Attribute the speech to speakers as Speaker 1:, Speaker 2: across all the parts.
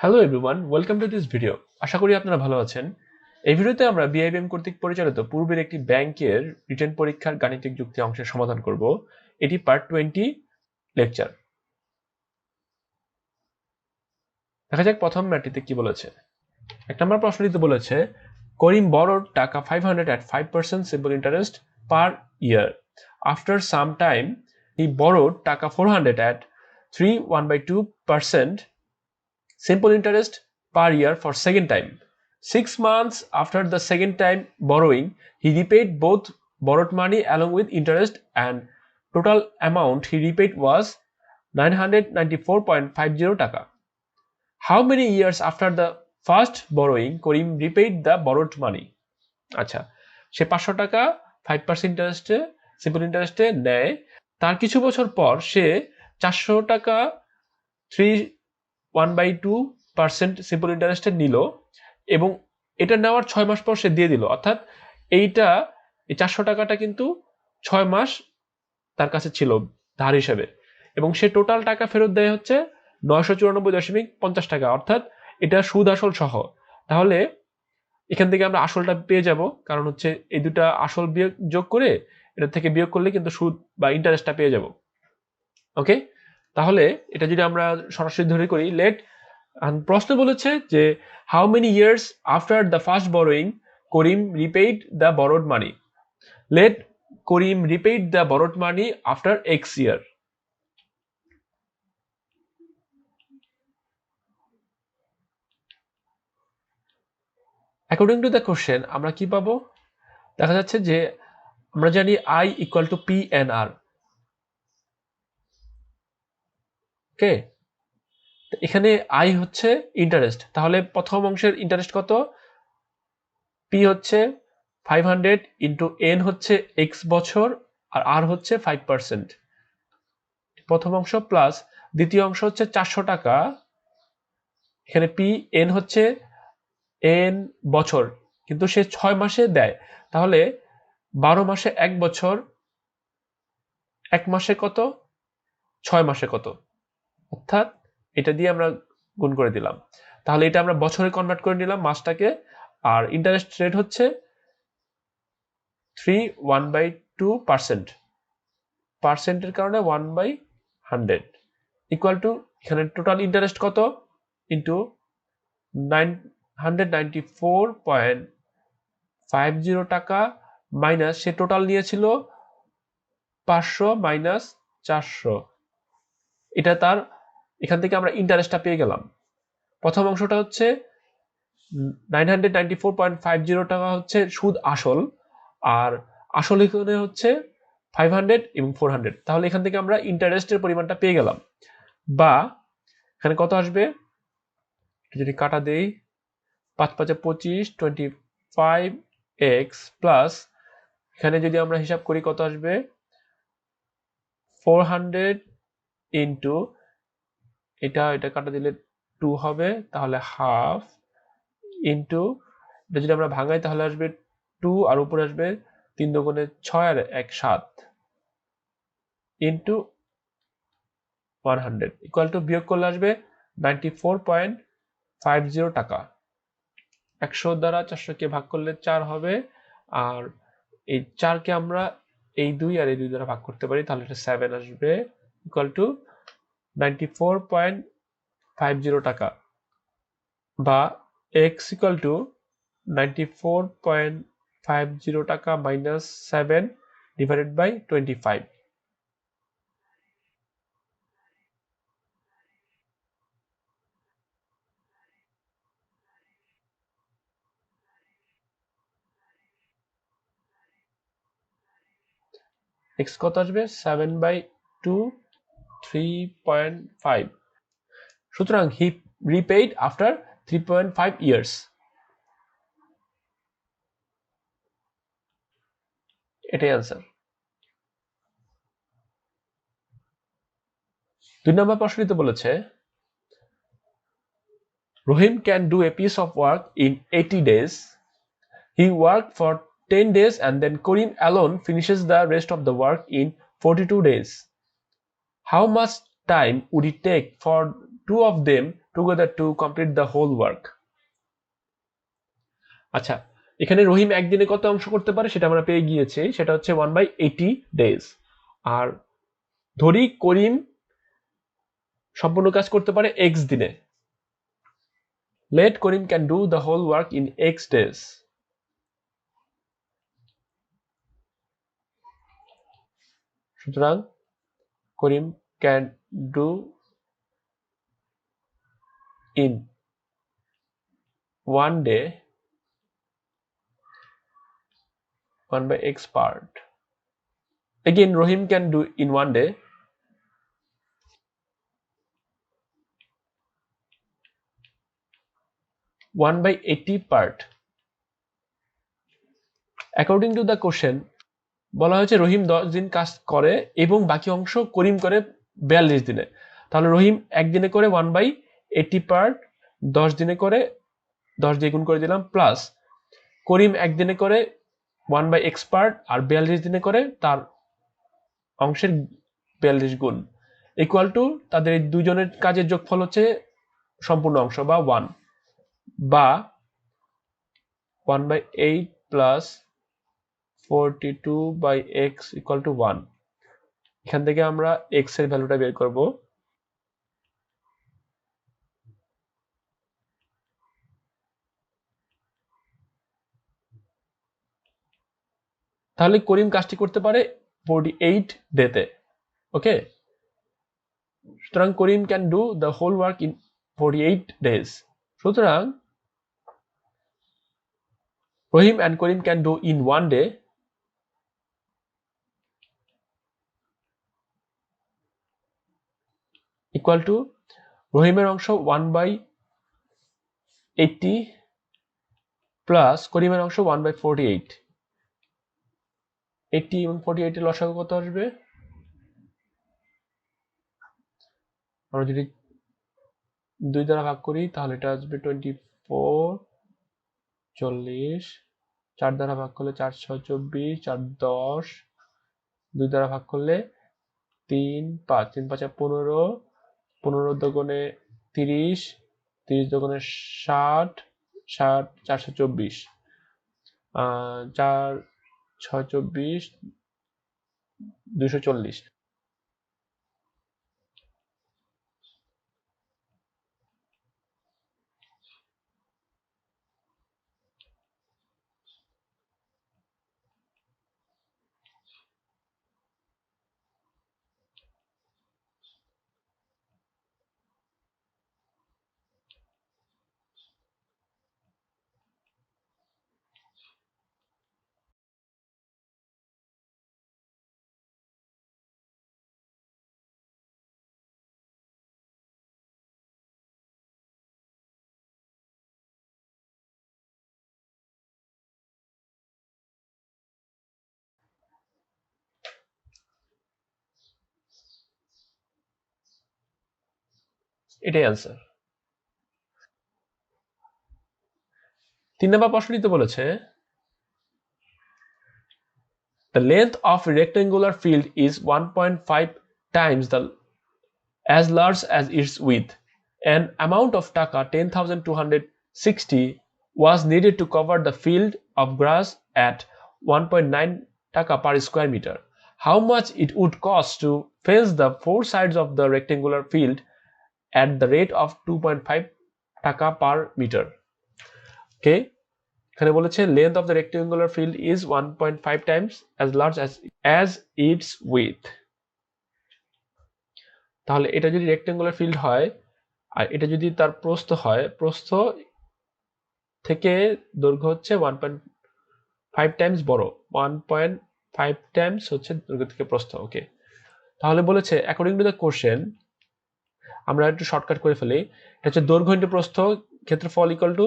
Speaker 1: Hello everyone, welcome to this video. আশা করি আপনারা ভালো আছেন। এই ভিডিওতে আমরা বিআইবিএম কর্তৃক পরিচালিত পূর্বের একটি ব্যাংকের রিটেন পরীক্ষার গাণিতিক যুক্তি অংশের সমাধান করব। এটি পার্ট 20 লেকচার। দেখা যাক প্রথম ম্যাটটিতে কি বলেছে। এক নম্বর প্রশ্নটিতে বলেছে করিম borrowed টাকা 500 at 5% simple interest per year. After some time he borrowed টাকা 400 at 3.1/2% simple interest per year for second time. 6 months after the second time borrowing, he repaid both borrowed money along with interest, and total amount he repaid was 994.50 টাকা. How many years after the first borrowing Karim repaid the borrowed money? আচ্ছা, সে 500 টাকা 5% ইন্টারেস্টে simple ইন্টারেস্টে নেয়। তার কিছু বছর পর সে 400 টাকা 3.1/2% সিম্পল ইন্টারেস্টে নিল এবং এটা নেওয়ার 6 মাস পর সে দিয়ে দিল। অর্থাৎ এই 400 টাকাটা কিন্তু 6 মাস তার কাছে ছিল ধার হিসেবে, এবং সে টোটাল টাকা ফেরত দেয় হচ্ছে 994.50 টাকা, অর্থাৎ এটা সুদ আসল সহ। তাহলে এখান থেকে আমরা আসলটা পেয়ে যাব, কারণ হচ্ছে এই দুটা আসল বিয়োগ যোগ করে এটা থেকে বিয়োগ করলে কিন্তু সুদ বা ইন্টারেস্টটা পেয়ে যাব। ওকে, তাহলে এটা যদি আমরা সরাসরি ধরে করি, প্রশ্ন বলেছে যে how many years after the first borrowing Karim repaid the borrowed money. Let Karim repaid the borrowed money after X year. According to the question আমরা কি পাবো? দেখা যাচ্ছে যে আমরা জানি I equal to P N R. Okay, এখানে আই হচ্ছে ইন্টারেস্ট, তাহলে প্রথম অংশের ইন্টারেস্ট কত? পি হচ্ছে 500 ইন্টু এন হচ্ছে এক্স বছর, আর আর হচ্ছে 5%। প্রথম অংশ প্লাস দ্বিতীয় অংশ হচ্ছে 400 টাকা, এখানে পি এন হচ্ছে এন বছর, কিন্তু সে 6 মাসে দেয়, তাহলে 12 মাসে 1 বছর, 1 মাসে কত, 6 মাসে কত, অর্থাৎ এটা দিয়ে আমরা গুণ করে দিলাম। তাহলে এটা আমরা বছরে কনভার্ট করে নিলাম মাসটাকে, আর ইন্টারেস্ট রেট হচ্ছে 3.1/2%, পার্সেন্টের কারণে 1/100 ইকুয়াল টু এখানে টোটাল ইন্টারেস্ট কত ইন্টু 994.50 টাকা মাইনাস সে টোটাল নিয়েছিল 500 মাইনাস 400, এটা তার এখান থেকে আমরা ইন্টারেস্টটা পেয়ে গেলাম। প্রথম অংশটা হচ্ছে 994.50 টাকা হচ্ছে সুদ আসল, আর আসল এখানে হচ্ছে 500 এবং 400, তাহলে এখান থেকে আমরা ইন্টারেস্টের পরিমাণটা পেয়ে গেলাম। বা এখানে কত আসবে যদি কাটা দেই, 5 5 25, 25x প্লাস এখানে যদি আমরা হিসাব করি কত আসবে 400 ইন্টু এটা কাটা দিলে 2 হবে, তাহলে হাফ ইন্টু এটা যদি আমরা ভাঙাই তাহলে আসবে 2, আর উপরে আসবে 3 দুগুণে 6 আর 1 7 ইন্টু 100 ইকুয়াল টু বিয়োগ করলে আসবে 94.50 টাকা। 100 দ্বারা 400 কে ভাগ করলে 4 হবে, আর এই 4 কে আমরা এই 2 আর এই 2 দ্বারা ভাগ করতে পারি, তাহলে এটা 7 আসবে ইকুয়াল টু 94.50 টাকা, বা x ইকুয়াল টু 94.50 টাকা মাইনাস 7 ডিভাইডেড বাই 25। x কত আসবে 7/2, 3.5। সুতরাং হি রিপেইড আফটার 3.5 ইয়ার্স। এটাই আনসার। 2 নম্বর প্রশ্নটিতে বলেছে Rahim can do a piece of work in 80 days. He worked for 10 days and then Karim alone finishes the rest of the work in 42 days. How much time would it take for two of them together to complete the whole work. আচ্ছা, এখানে রহিম একদিনে কত অংশ করতে পারে সেটা আমরা পেয়ে গিয়েছি, সেটা হচ্ছে 1/80 days। আর ধরি করিম সম্পূর্ণ কাজ করতে পারে x দিনে। Let Karim can do the whole work in x days. সুতরাং করিম can do in one day 1/x part. Again, Rohim can do in one day 1/80 part. According to the question, বলা হয়েছে রহিম 10 দিন কাজ করে এবং বাকি অংশ করিম করে 42 দিনে। তাহলে রহিম একদিনে করে 1/80 পার্ট 10 দিনে করে 10 দিয়ে গুণ করে দিলাম, প্লাস করিম একদিনে করে 1/x পার্ট আর 42 দিনে করে তার অংশের 42 গুণ, ইকুয়াল টু তাদের এই দুজনের কাজের যোগফল হচ্ছে সম্পূর্ণ অংশ বা 1, বা 1/8 প্লাস 42/x ইকুয়াল টু 1। এখান থেকে আমরা x এর ভ্যালুটা বের করব। তাহলে করিম কাজটি করতে পারে 48 ডেতে। ওকে, সুতরাং Karim can do the whole work in 48 days। সুতরাং Rahim and Karim can do in one day equal to রহিমের অংশ 1/80 প্লাস করিমের অংশ 1/48। 80 এবং 48 এর লসাগু কত আসবে? আমরা যদি 2 দ্বারা ভাগ করি তাহলে এটা আসবে 24, 40, 4 দ্বারা ভাগ করলে 4 6 24, 4 10, 2 দ্বারা ভাগ করলে 3 5, 3 5 15, 15 দোগুণে 30, 30 দোগুণে 60, 60 424, 4 6 24, 240। এটাই आंसर। 3 নম্বর প্রশ্নটিতে বলেছে the length of a rectangular field is 1.5 times as large as its width. An amount of taka 10,260 was needed to cover the field of grass at 1.9 taka per square meter. How much it would cost to fence the 4 sides of the rectangular field at the rate of 2.5 taka per meter? Okay, এখানে বলেছে length of the rectangular field is 1.5 times as large as its width। তাহলে এটা যদি rectangular field হয় আর এটা যদি তার প্রস্থ হয়, প্রস্থ থেকে দৈর্ঘ্য হচ্ছে 1.5 টাইমস বড়, 1.5 টাইমস হচ্ছে দৈর্ঘ্য থেকে প্রস্থ। ওকে, তাহলে বলেছে অ্যাকর্ডিং টু দ্য কোশ্চেন, আমরা একটু শর্টকাট করে ফেলি, এটা হচ্ছে দৈর্ঘ্য ইন্টু প্রস্থ, ক্ষেত্রফল ইকুয়াল টু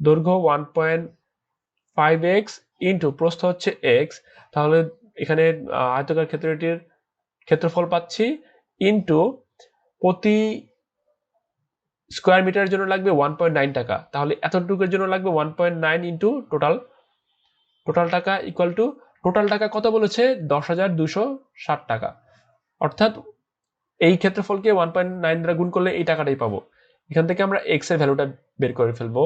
Speaker 1: দৈর্ঘ্য 1.5x ইন্টু প্রস্থ হচ্ছে x। তাহলে এখানে আয়তাকার ক্ষেত্রটির ক্ষেত্রফল পাচ্ছি ইন্টু প্রতি স্কোয়ার মিটারের জন্য লাগবে 1.9 টাকা। তাহলে এতটুকুর জন্য লাগবে 1.9 ইন্টু টোটাল টাকা ইকুয়াল টু টোটাল টাকা কত বলেছে? 10,260 টাকা। অর্থাৎ এই ক্ষেত্রফলকে 1.9 দ্বারা গুণ করলে এই টাকাটাই পাবো। এখান থেকে আমরা x এর ভ্যালুটা বের করে ফেলবো।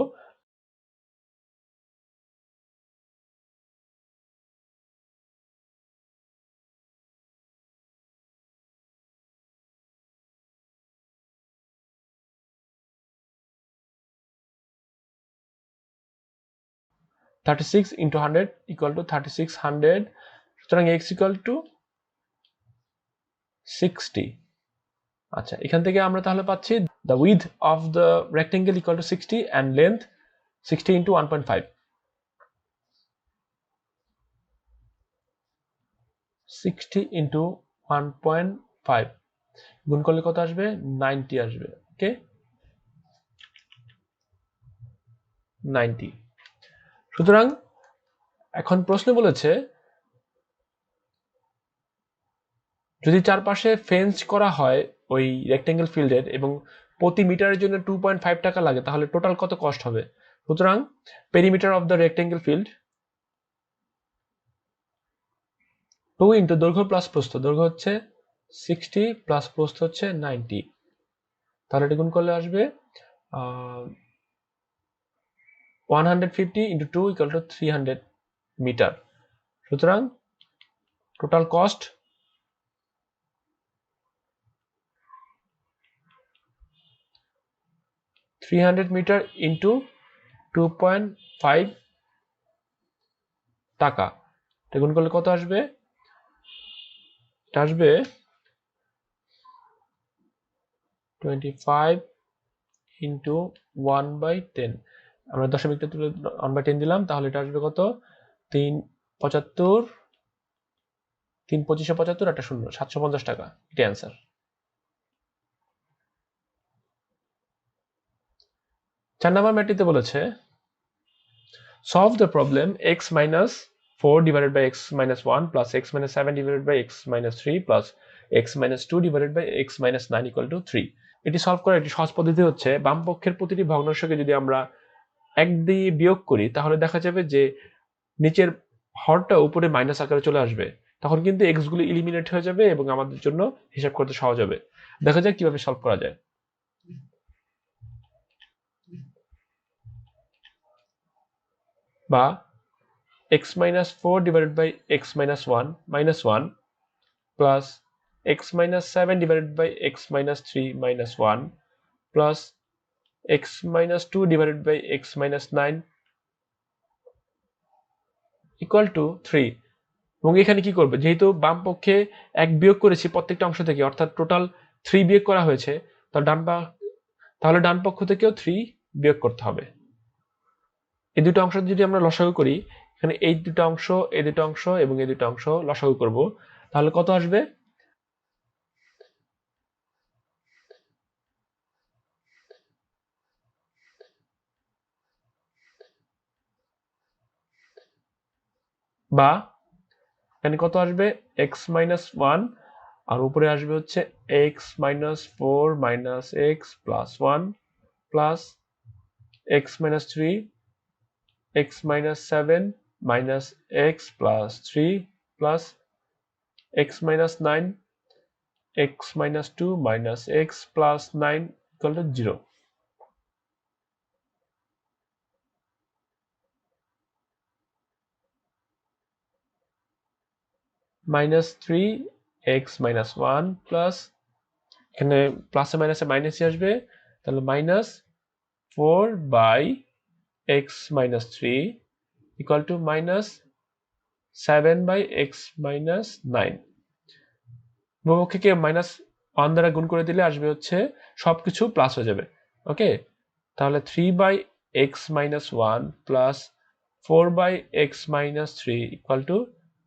Speaker 1: (36 into 100 equal to 3600). সুতরাং x equal to 60। আচ্ছা, এখান থেকে আমরা তাহলে পাচ্ছি the width of the rectangle equal to 60 and length 60 into 1.5। 60 into 1.5 গুণ করলে কত আসবে? 90 আসবে। ওকে, 90। সুতরাং এখন প্রশ্ন বলেছে যদি চারপাশে ফেন্স করা হয় ওই রেক্টেঙ্গেল ফিল্ডের এবং প্রতি মিটারের জন্য 2.5 টাকা লাগে, তাহলে টোটাল কত কস্ট হবে? সুতরাং perimeter of the rectangle field 2 into দৈর্ঘ্য প্লাস প্রস্থ, দৈর্ঘ্য হচ্ছে 60 প্লাস প্রস্থ হচ্ছে 90, তাহলে এটা গুণ করলে আসবে 150 ইন্টু 2 ইকুয়াল টু 300 মিটার। সুতরাং টোটাল কস্ট 300 মিটার ইন্টু 2.5 টাকা, এটা গুণ করলে কত আসবে? এটা আসবে 25 ইন্টু 1/10। আমরা দশমিকটা তুলে 1/10 দিলাম, তাহলে এটা আসবে কত? 375, 3 25 75, একটা শূন্য, 750 টাকা। এটা অ্যান্সার। 4 নম্বর ম্যাটটিতে বলেছে solve the problem x minus 4 divided by x minus 1 plus x minus 7 divided by x minus 3 plus x minus 2 divided by x minus 9 equal to 3। এটি সলভ করার একটি সহজ পদ্ধতি হচ্ছে বাম পক্ষের প্রতিটি ভগ্নাংশকে যদি আমরা 1 দিয়ে বিয়োগ করি, তাহলে দেখা যাবে যে নিচের হরটা উপরে মাইনাস আকারে চলে আসবে। তখন কিন্তু x গুলো এলিমিনেট হয়ে যাবে এবং আমাদের জন্য হিসাব করতে সহজ হবে। দেখা যাক কিভাবে সলভ করা যায়। বা x minus 4 divided by x minus 1 minus 1 plus x minus 7 divided by x minus 3 minus 1 plus x minus 2 divided by x minus 9 equal to 3। এবং এখানে কি করবে, যেহেতু বাম পক্ষে 1 বিয়োগ করেছি প্রত্যেকটা অংশ থেকে, অর্থাৎ টোটাল 3 বিয়োগ করা হয়েছে, তাহলে ডান পক্ষ থেকেও 3 বিয়োগ করতে হবে। এই দুটো অংশ যদি আমরা লসাগু করি, এখানে এই দুটো অংশ, এই দুটো অংশ এবং এই দুটো অংশ লসাগু করব, তাহলে কত আসবে? বা এখানে কত আসবে? x minus 1 আর উপরে আসবে হচ্ছে x minus 4 minus x plus 1 plus x minus 3 x minus 7 minus x plus 3 plus x minus 9 x minus 2 minus x plus 9 equal to 0। minus 3 x minus 1 plus এখানে প্লাসে মাইনাসে মাইনাসই আসবে, তাহলে minus 4 by x minus 3 equal to minus 7 by x minus 9। উভয়পক্ষকে minus 1 দ্বারা গুণ করে দিলে আসবে হচ্ছে সবকিছু প্লাস হয়ে যাবে। ওকে, তাহলে 3 by x minus 1 plus 4 by x minus 3 equal to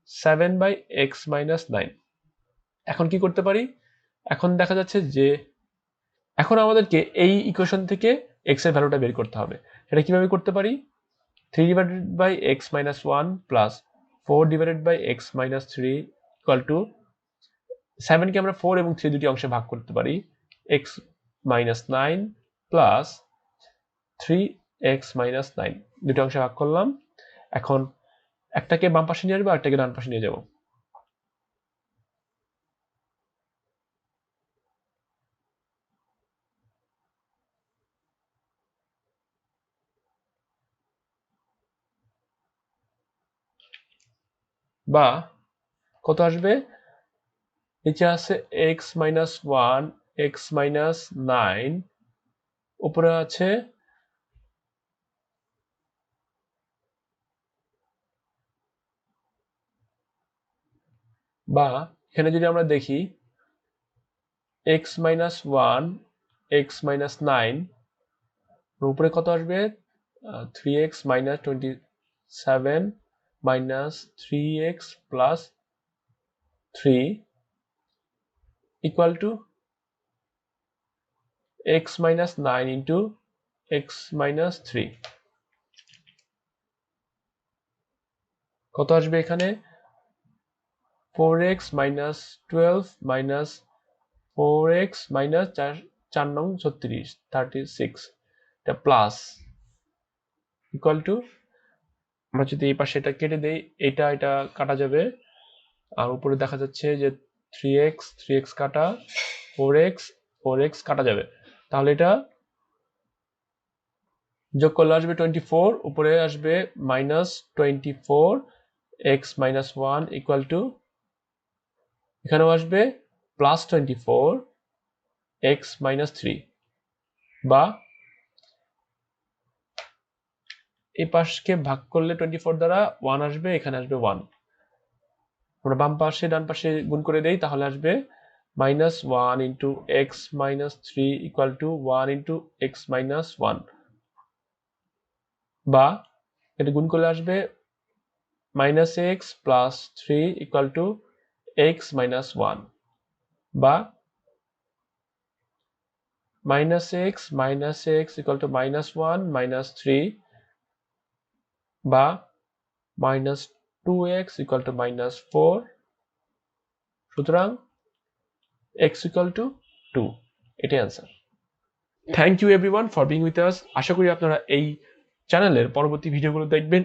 Speaker 1: 7 by x minus 9। এখন কি করতে পারি? এখন দেখা যাচ্ছে যে এখন আমাদেরকে এই ইকুয়েশন থেকে x এর ভ্যালুটা বের করতে হবে। সেটা কিভাবে করতে পারি? 3 divided by x minus 1 plus 4 divided by x minus 3 equal to 7 কে আমরা 4 এবং 3 দুটি অংশে ভাগ করতে পারি। x minus 9 plus 3x minus 9 দুটি অংশে ভাগ করলাম। এখন একটাকে বাম পাশে নিয়ে আসবো, আরেকটাকে ডান পাশে নিয়ে যাব। বা কত আসবে, নিচে আছে x-1 x-9, উপরে আছে বা এখানে যদি আমরা দেখি x-1 x-9 উপরে কত আসবে, 3x minus 27 minus 3x plus 3 equal to x minus 9 into x minus 3, কত আসবে এখানে 4x minus 12 minus 4x minus 4 নং 36 36 এটা প্লাস ইকুয়াল টু, আমরা যদি এই পাশে এটা কেটে দেই এটা কাটা যাবে, আর উপরে দেখা যাচ্ছে যে 3x কাটা 4x কাটা যাবে, তাহলে এটা যোগ করলে আসবে 24, উপরে আসবে -24 x minus 1 equal to এখানেও আসবে +24 x minus 3, বা এই পাশকে ভাগ করলে 24 দ্বারা 1 আসবে, এখানে আসবে 1, আমরা বাম পাশে ডান পাশে গুণ করে দেই তাহলে আসবে -1 into x minus 3 equal to 1 into x minus 1, বা এটা গুণ করলে আসবে -x plus 3 equal to x minus 1, বা -x equal to -1 minus 3, বা -2x equal to -4, সুতরাং x equal to 2, এটাই answer. Thank you everyone for being with us. আশা করি আপনারা এই চ্যানেলের পরবর্তী ভিডিওগুলো দেখবেন।